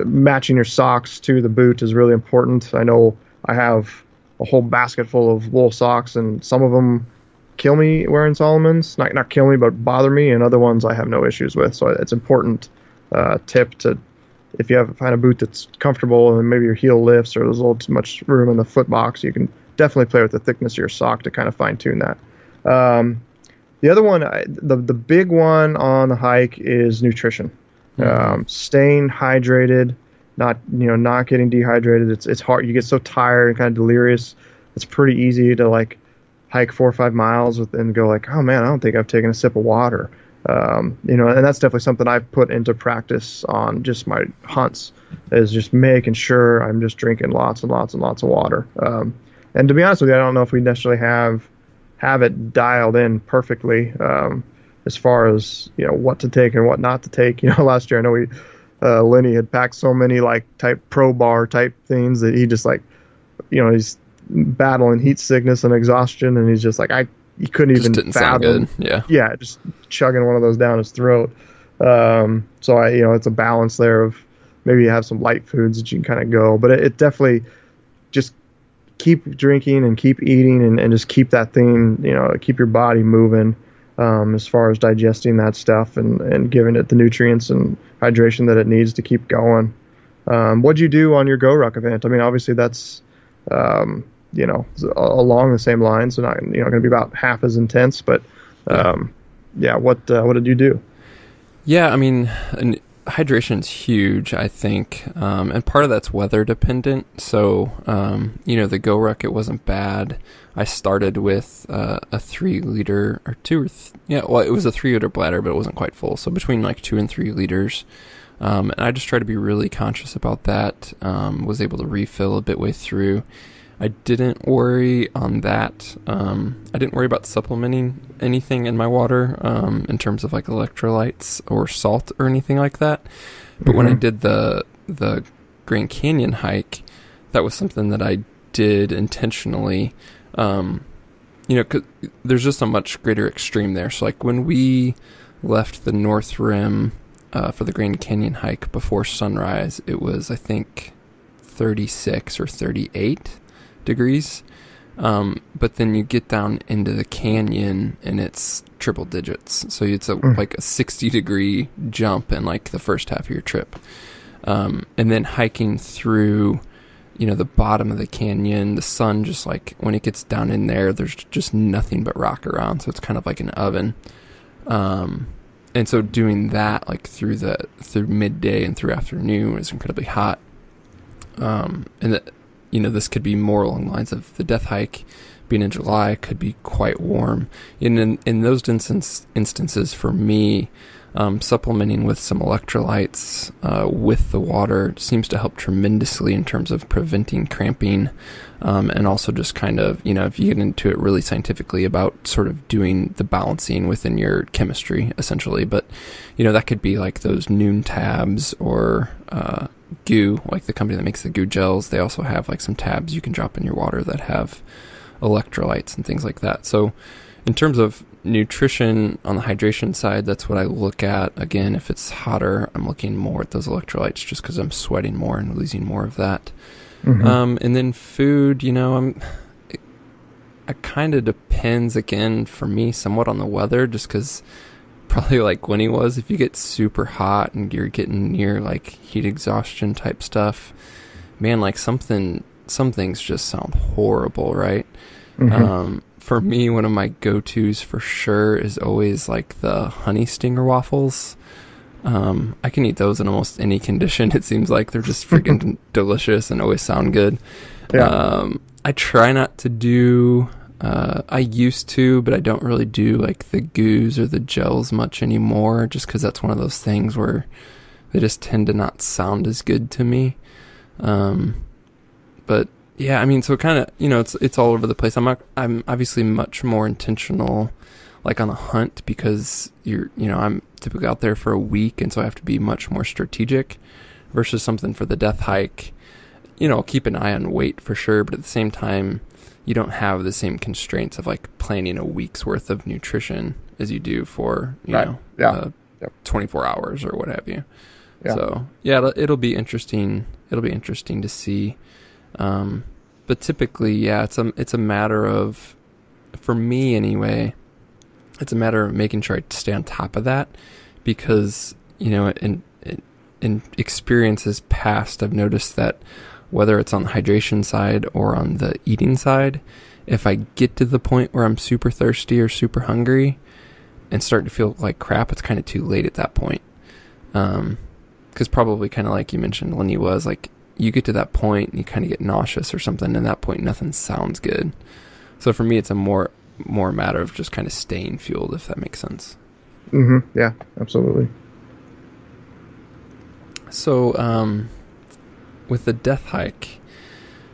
matching your socks to the boot is really important. I know I have a whole basket full of wool socks, and some of them kill me wearing Solomons. Not kill me, but bother me, and other ones I have no issues with. So it's important tip to, if you find a boot that's comfortable and maybe your heel lifts or there's a little too much room in the foot box, you can definitely play with the thickness of your sock to kind of fine tune that. The other one, the big one on the hike is nutrition. Staying hydrated, not getting dehydrated. It's hard. You get so tired and kind of delirious. It's pretty easy to hike 4 or 5 miles and go like, oh man, I don't think I've taken a sip of water. And that's definitely something I've put into practice on just my hunts, is just making sure I'm just drinking lots and lots and lots of water. And to be honest with you, I don't know if we necessarily have it dialed in perfectly, as far as, what to take and what not to take. Last year I know Lenny had packed so many like type pro bar type things that he just like, he's battling heat sickness and exhaustion, and he's just like, he couldn't just even didn't sound fathom. good. Yeah, Just chugging one of those down his throat. So it's a balance there of maybe you have some light foods that you can kind of go, but it definitely just keep drinking and keep eating and just keep that thing, keep your body moving, as far as digesting that stuff and giving it the nutrients and hydration that it needs to keep going. What'd you do on your Go Ruck event? I mean, obviously that's, along the same lines, so not, going to be about half as intense, but, what did you do? Yeah, I mean, hydration's huge, I think, and part of that's weather dependent. So, the Go Ruck, it wasn't bad. I started with a 3 liter or it was a 3 liter bladder, but it wasn't quite full. So between like 2 and 3 liters, and I just try to be really conscious about that. Was able to refill a bit way through. I didn't worry on that. I didn't worry about supplementing anything in my water, in terms of like electrolytes or salt or anything like that. But when I did the Grand Canyon hike, that was something that I did intentionally. 'Cause there's just a much greater extreme there. So like when we left the North Rim for the Grand Canyon hike before sunrise, it was, I think, 36 or 38 degrees. But then you get down into the canyon and it's triple digits. So it's like a 60-degree jump in like the first half of your trip. And then hiking through, the bottom of the canyon, the sun just like, when it gets down in there, there's just nothing but rock around. So it's kind of like an oven. And so doing that like through midday and through afternoon is incredibly hot. And that, this could be more along the lines of the Death Hike being in July, could be quite warm. And in those instances for me, supplementing with some electrolytes with the water seems to help tremendously in terms of preventing cramping, and also just kind of, if you get into it really scientifically about sort of doing the balancing within your chemistry, essentially. But, that could be like those Noon tabs or goo, like the company that makes the goo gels. They also have like some tabs you can drop in your water that have electrolytes and things like that. So in terms of nutrition on the hydration side, that's what I look at. Again, if it's hotter, I'm looking more at those electrolytes just because I'm sweating more and losing more of that. And then food, it kind of depends, again, for me, somewhat on the weather, just because probably like when he was, if you get super hot and you're getting near like heat exhaustion type stuff, man, like some things just sound horrible, right? For me, one of my go-tos for sure is always like the honey stinger waffles. I can eat those in almost any condition. It seems like they're just freaking delicious and always sound good. Yeah. I try not to do, I used to, but I don't really do like the goos or the gels much anymore, just because that's one of those things where they just tend to not sound as good to me. But yeah, I mean, so kind of, it's all over the place. I'm obviously much more intentional, like on a hunt, because I'm typically out there for a week, and so I have to be much more strategic versus something for the Death Hike. I'll keep an eye on weight for sure, but at the same time, you don't have the same constraints of like planning a week's worth of nutrition as you do for, 24 hours or what have you. Yeah. So yeah, it'll be interesting. It'll be interesting to see. But typically, yeah, it's a matter of, for me anyway, it's a matter of making sure I stay on top of that, because, in experiences past, I've noticed that whether it's on the hydration side or on the eating side, if I get to the point where I'm super thirsty or super hungry and start to feel like crap, it's kind of too late at that point. 'Cause probably kind of like you mentioned, Lenny, was like, you get to that point and you kind of get nauseous or something, and at that point nothing sounds good. So for me, it's a more more a matter of just kind of staying fueled, if that makes sense. Mm-hmm. Yeah, absolutely. So, with the Death Hike,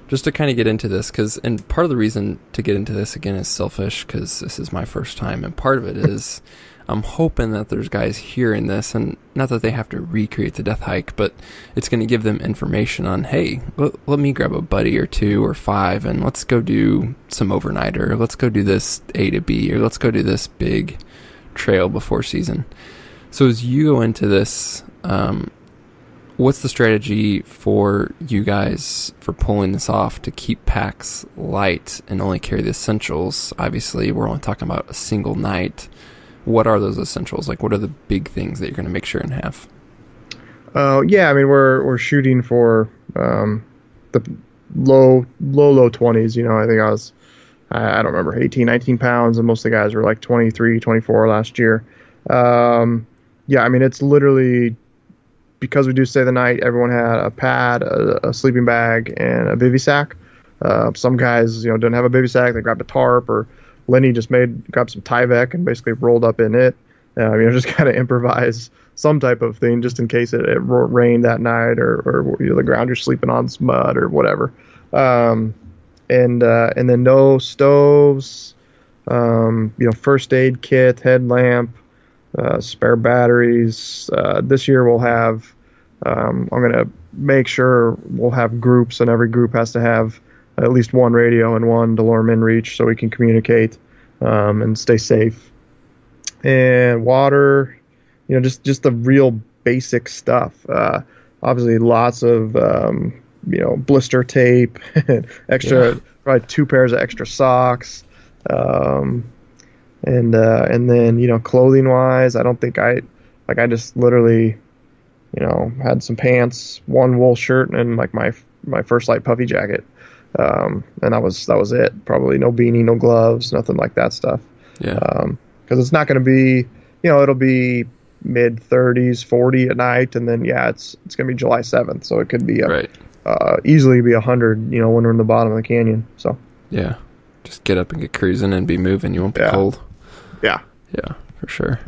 just to kind of get into this, and part of the reason to get into this again is selfish, because this is my first time, and part of it is I'm hoping that there's guys hearing this, and not that they have to recreate the Death Hike, but it's going to give them information on, hey, let me grab a buddy or 2 or 5, and let's go do some overnight, or let's go do this A to B, or let's go do this big trail before season. So as you go into this, what's the strategy for you guys for pulling this off to keep packs light and only carry the essentials? Obviously, we're only talking about a single night. What are those essentials? Like, what are the big things that you're going to make sure and have? Yeah, I mean, we're shooting for the low 20s. You know, I think I don't remember, 18, 19 pounds, and most of the guys were like 23, 24 last year. Yeah, I mean, it's literally, because we do stay the night, everyone had a pad, a sleeping bag, and a bivy sack. Some guys, you know, didn't have a bivy sack. They grabbed a tarp, or Lenny just grabbed some Tyvek and basically rolled up in it. You know, just kind of improvise some type of thing just in case it rained that night, or you know, the ground you're sleeping on is mud or whatever. And then no stoves, you know, first aid kit, headlamp, spare batteries. This year we'll have, I'm going to make sure we'll have groups, and every group has to have at least one radio and one DeLorme inReach so we can communicate and stay safe. And water, you know, just the real basic stuff. Obviously lots of, you know, blister tape, probably 2 pairs of extra socks. And then, you know, clothing wise, I don't think I just literally, you know, had some pants, 1 wool shirt, and like my First Light puffy jacket. And that was it. Probably no beanie, no gloves, nothing like that stuff. Yeah. Cause it's not going to be, you know, it'll be mid 30s, 40 at night. And then, yeah, it's going to be July 7th. So it could be easily be 100, you know, when we're in the bottom of the canyon. So, yeah, just get up and get cruising and be moving. You won't be cold. Yeah. Yeah, for sure.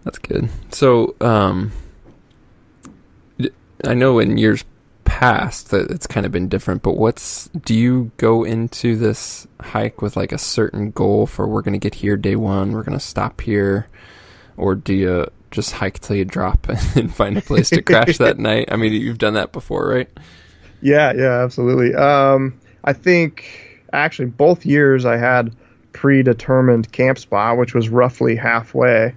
That's good. So, I know in years past that it's kind of been different, but do you go into this hike with like a certain goal for, we're going to get here day 1, we're going to stop here, or do you just hike till you drop and find a place to crash that night? I mean, you've done that before, right? Yeah, absolutely. I think actually both years I had predetermined camp spot, which was roughly halfway.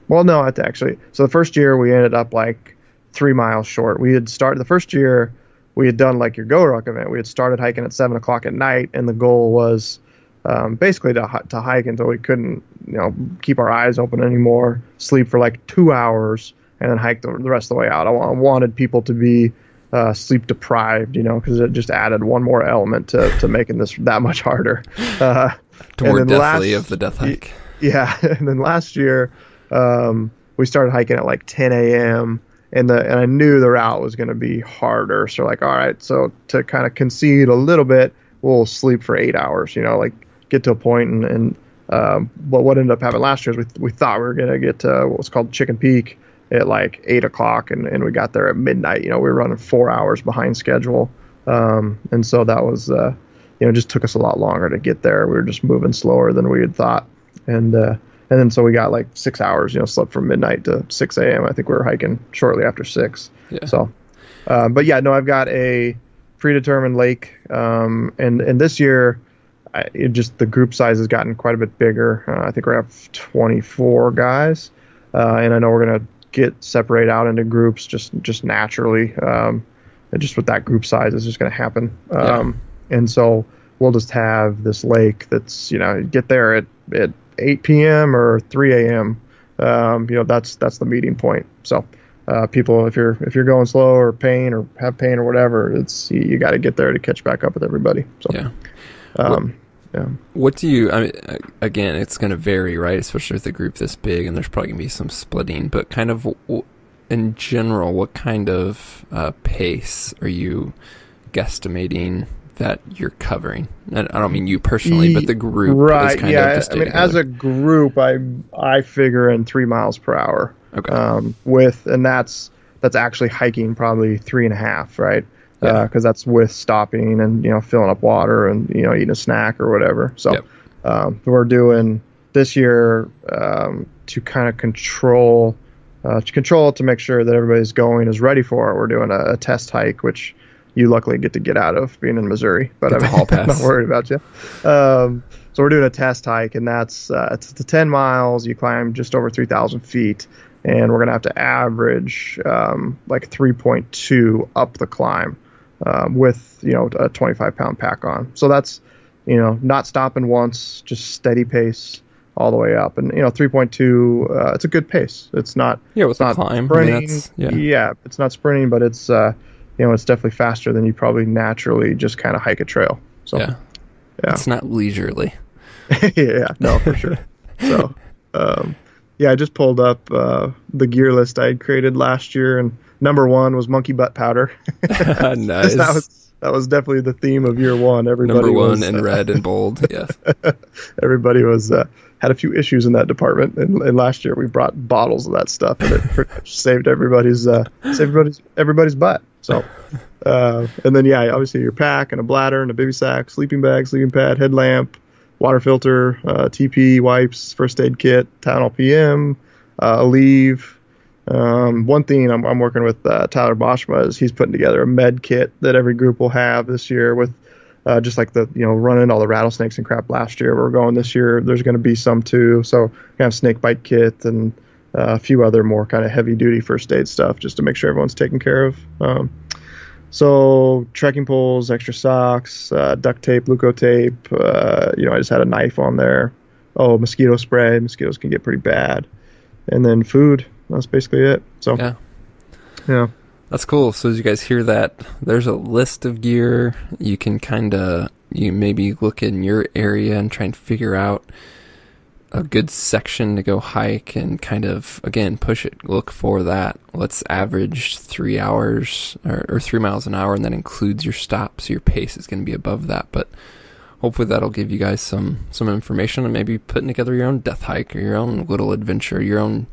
Well, no, actually. So the first year we ended up like 3 miles short. We had started the first year, we had done like your Go Ruck event. We had started hiking at 7 o'clock at night, and the goal was basically to hike until we couldn't, you know, keep our eyes open anymore, sleep for like 2 hours, and then hike the rest of the way out. I wanted people to be sleep deprived, you know, because it just added one more element to making this that much harder. To more deathly of the Death Hike. Yeah, and then last year we started hiking at like 10 a.m. and I knew the route was going to be harder. So like, all right, so to kind of concede a little bit, we'll sleep for 8 hours, you know, like get to a point. And what ended up happening last year is we thought we were going to get to what's called Chicken Peak at like 8 o'clock, and we got there at midnight. You know, we were running 4 hours behind schedule. And so that was, you know, just took us a lot longer to get there. We were just moving slower than we had thought. And then so we got like 6 hours, you know, slept from midnight to 6 a.m. I think we were hiking shortly after 6. Yeah. So, but yeah, no, I've got a predetermined lake. And this year, the group size has gotten quite a bit bigger. I think we have 24 guys. And I know we're going to get separated out into groups just naturally. And just with that group size, it's just going to happen. And so we'll just have this lake that's, you know, get there at 8 p.m. or 3 a.m. You know, that's the meeting point. So people, if you're going slow or pain or have pain or whatever, it's you got to get there to catch back up with everybody. So yeah. What do you? I mean, again, it's going to vary, right? Especially with a group this big, and there's probably going to be some splitting. But kind of in general, what kind of pace are you guesstimating that you're covering? I don't mean you personally, but the group right, is kind of to stay together. As a group, I figure in 3 miles per hour. Okay. And that's actually hiking probably 3.5, right? Because that's with stopping and filling up water and eating a snack or whatever. So we're doing this year to kind of control to make sure that everybody's going is ready for it. We're doing a test hike, which you luckily get to get out of being in Missouri, but I'm not worried about you. So we're doing a test hike, and it's 10 miles. You climb just over 3,000 feet, and we're going to have to average like 3.2 up the climb with a 25-pound pack on. So that's not stopping once, just steady pace all the way up. And 3.2, it's a good pace. It's not with the climb sprinting. It's not sprinting, but it's it's definitely faster than you probably naturally just kind of hike a trail. So it's not leisurely. No, for sure. So I just pulled up the gear list I had created last year, and number 1 was monkey butt powder. Nice. That was definitely the theme of year 1. Everybody number 1 in red and bold. Yes. Everybody was had a few issues in that department, and last year we brought bottles of that stuff, and it saved everybody's butt. So, and then obviously your pack and a bladder and a baby sack, sleeping bag, sleeping pad, headlamp, water filter, TP, wipes, first aid kit, Tylenol PM, Aleve. One thing I'm working with Tyler Boschma is he's putting together a med kit that every group will have this year with just like the running all the rattlesnakes and crap last year. We're going this year. There's going to be some too. So we have snake bite kit and a few other more kind of heavy duty first aid stuff just to make sure everyone's taken care of. So trekking poles, extra socks, duct tape, Luco tape. I just had a knife on there. Oh, mosquito spray. Mosquitoes can get pretty bad. And then food. That's basically it. So yeah. That's cool. So as you guys hear that, there's a list of gear. You can you maybe look in your area and try and figure out a good section to go hike and kind of, again, push it. Look for that. Let's average 3 hours or 3 miles an hour, and that includes your stop. So your pace is going to be above that. But hopefully that'll give you guys some information on maybe putting together your own death hike or your own little adventure, your own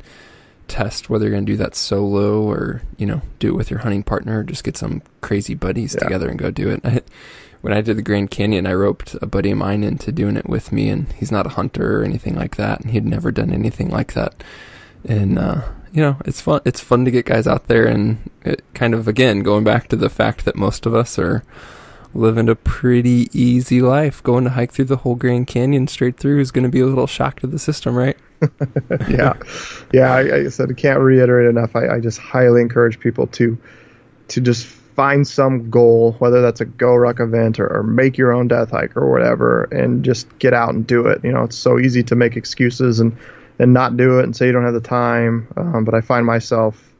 test, whether you're going to do that solo or do it with your hunting partner, or just get some crazy buddies together and go do it. When I did the Grand Canyon, I roped a buddy of mine into doing it with me, and he's not a hunter or anything like that, and he'd never done anything like that. And it's fun to get guys out there, and it kind of, again, going back to the fact that most of us are living a pretty easy life. Going to hike through the whole Grand Canyon straight through is going to be a little shock to the system, right? I said I can't reiterate enough. I just highly encourage people to just find some goal, whether that's a Go Ruck event or make your own death hike or whatever, and just get out and do it. It's so easy to make excuses and not do it and say you don't have the time. But I find myself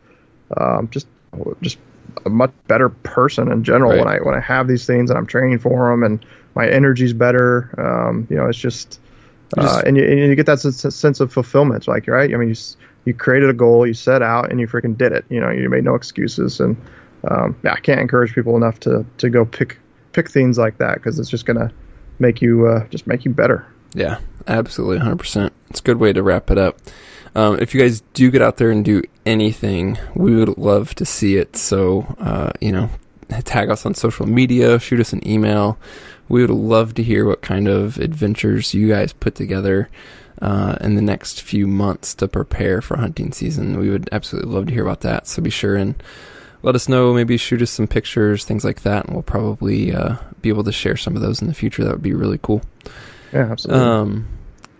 just a much better person in general when I have these things and I'm training for them, and my energy's better. It's just. And you get that sense of fulfillment, like, right? I mean, you created a goal, you set out, and you freaking did it. You made no excuses, and I can't encourage people enough to go pick things like that, because it's just gonna make you better. Yeah, absolutely, 100%. It's a good way to wrap it up. If you guys do get out there and do anything, we would love to see it. So, tag us on social media, shoot us an email. We would love to hear what kind of adventures you guys put together in the next few months to prepare for hunting season. We would absolutely love to hear about that. So be sure and let us know. Maybe shoot us some pictures, things like that, and we'll probably be able to share some of those in the future. That would be really cool. Yeah, absolutely.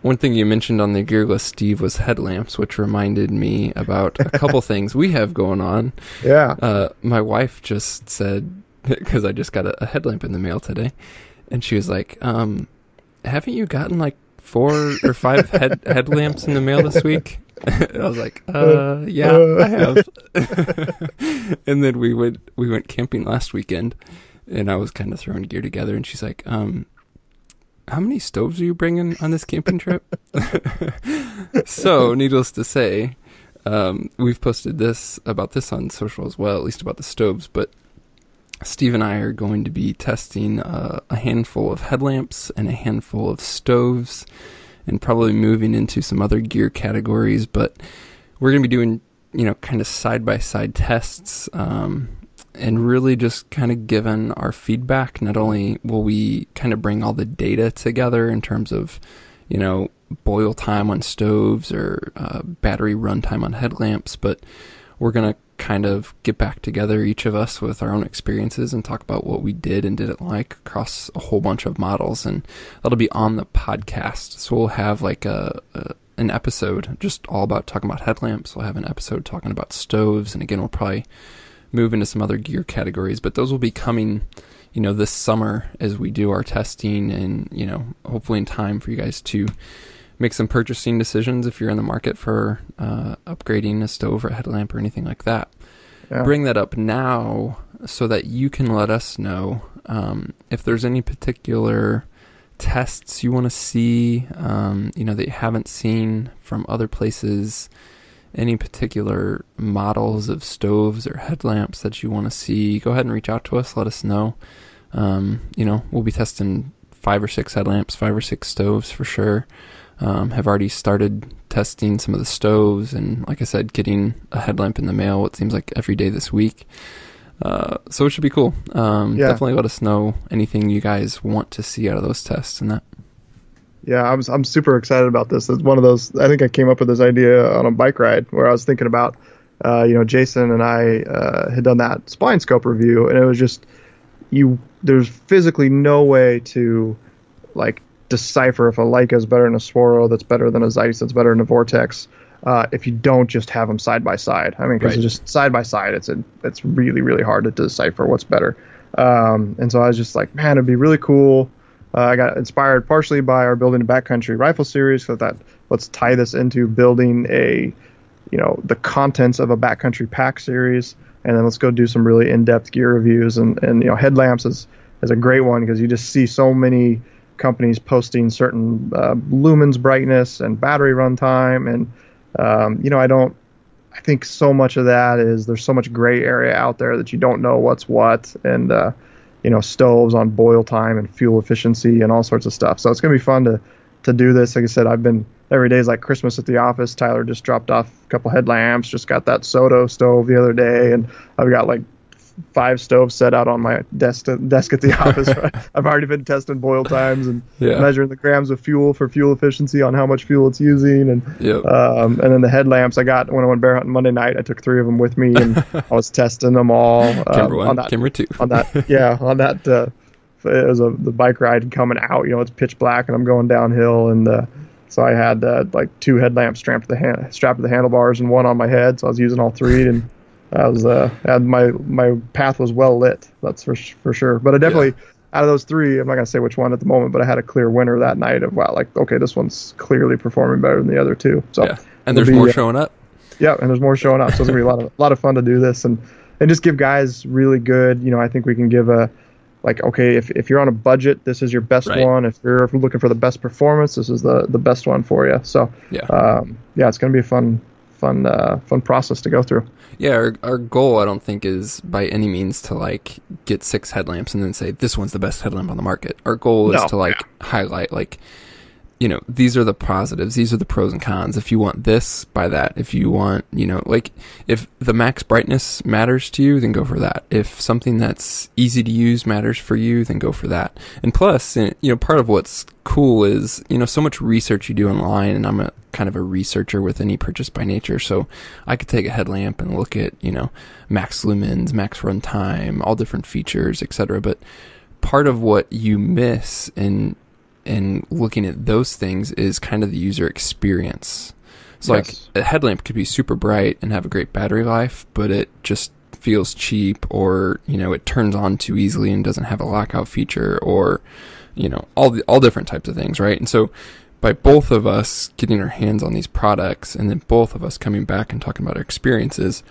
One thing you mentioned on the gear list, Steve, was headlamps, which reminded me about a couple things we have going on. Yeah. My wife just said, because I just got a headlamp in the mail today, and she was like, haven't you gotten like 4 or 5 headlamps in the mail this week? And I was like, yeah, I have. And then we went camping last weekend, and I was kind of throwing gear together, and she's like, how many stoves are you bringing on this camping trip? So, needless to say, we've posted about this on social as well, at least about the stoves, but Steve and I are going to be testing a handful of headlamps and a handful of stoves, and probably moving into some other gear categories, but we're going to be doing, kind of side-by-side tests, and really just kind of giving our feedback. Not only will we kind of bring all the data together in terms of, boil time on stoves or battery run time on headlamps, but we're going to kind of get back together, each of us, with our own experiences and talk about what we did and didn't like across a whole bunch of models. And that'll be on the podcast. So we'll have like an episode just all about talking about headlamps. We'll have an episode talking about stoves. And again, we'll probably move into some other gear categories, but those will be coming, this summer as we do our testing, and, hopefully in time for you guys to make some purchasing decisions if you're in the market for upgrading a stove or a headlamp or anything like that. Yeah. Bring that up now so that you can let us know if there's any particular tests you want to see, that you haven't seen from other places, any particular models of stoves or headlamps that you want to see. Go ahead and reach out to us. Let us know. We'll be testing 5 or 6 headlamps, 5 or 6 stoves for sure. Have already started testing some of the stoves, and like I said, getting a headlamp in the mail, it seems like every day this week. So it should be cool. Definitely let us know anything you guys want to see out of those tests and that. Yeah, I'm super excited about this. It's one of those, I think I came up with this idea on a bike ride where I was thinking about, Jason and I had done that spline scope review, and it was just, there's physically no way to decipher if a Leica is better than a Swaro, that's better than a Zeiss, that's better than a Vortex, if you don't just have them side by side. I mean, because just side by side, it's really, really hard to decipher what's better. And so I was just like, man, it'd be really cool. I got inspired partially by our Building a Backcountry Rifle series, so that let's tie this into building the contents of a backcountry pack series, and then let's go do some really in-depth gear reviews. And headlamps is a great one because you just see so many companies posting certain lumens brightness and battery runtime, and I think so much of that is there's so much gray area out there that you don't know what's what, and stoves on boil time and fuel efficiency and all sorts of stuff. So it's gonna be fun to do this. Like I said, every day is like Christmas at the office. Tyler just dropped off a couple headlamps, just got that Soto stove the other day, and I've got 5 stoves set out on my desk at the office. I've already been testing boil times and measuring the grams of fuel for fuel efficiency on how much fuel it's using. And and then the headlamps I got when I went bear hunting Monday night, I took 3 of them with me, and I was testing them all. Camera 1, camera 2. On that, it was the bike ride coming out. it's pitch black and I'm going downhill, and so I had 2 headlamps strapped to the handlebars and 1 on my head. So I was using all 3, and I was my path was well lit. That's for sure. But I definitely out of those 3, I'm not gonna say which one at the moment, but I had a clear winner that night of okay, this one's clearly performing better than the other 2. So and there's more showing up. Yeah, and there's more showing up. So it's gonna be a lot of fun to do this and just give guys really good. I think we can give okay, if you're on a budget, this is your best one. If you're looking for the best performance, this is the best one for you. So it's gonna be a fun process to go through. Yeah, our goal, I don't think, is by any means to get 6 headlamps and then say this one's the best headlamp on the market. Our goal is to highlight these are the positives, these are the pros and cons. If you want this, buy that. If you want, if the max brightness matters to you, then go for that. If something that's easy to use matters for you, then go for that. And plus, part of what's cool is, so much research you do online, and I'm a kind of a researcher with any purchase by nature. So I could take a headlamp and look at, max lumens, max runtime, all different features, etc. But part of what you miss in looking at those things is kind of the user experience. So a headlamp could be super bright and have a great battery life, but it just feels cheap, or it turns on too easily and doesn't have a lockout feature, or all different types of things, right? And so by both of us getting our hands on these products, and then both of us coming back and talking about our experiences,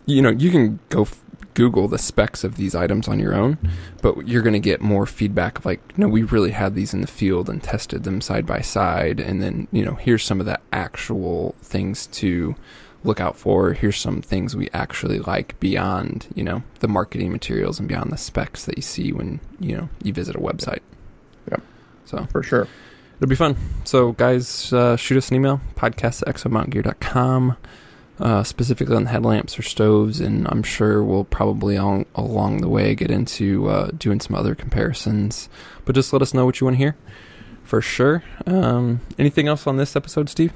you can go Google the specs of these items on your own, but you're going to get more feedback of no, we really had these in the field and tested them side by side, and then here's some of the actual things to look out for. Here's some things we actually like beyond, the marketing materials and beyond the specs that you see when, you visit a website. Yep. So for sure. It'll be fun. So guys, shoot us an email, podcast@exomountaingear.com, specifically on headlamps or stoves. And I'm sure we'll probably along the way get into doing some other comparisons, but just let us know what you want to hear for sure. Anything else on this episode, Steve?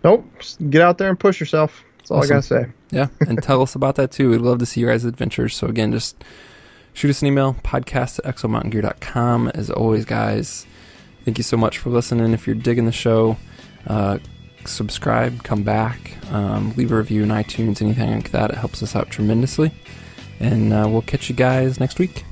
Nope. Just get out there and push yourself. That's all I gotta say. Yeah, and tell us about that too. We'd love to see your guys' adventures. So again, just shoot us an email, podcast@exomountaingear.com. As always, guys, thank you so much for listening. If you're digging the show, subscribe, come back, leave a review in iTunes, anything like that. It helps us out tremendously. And we'll catch you guys next week.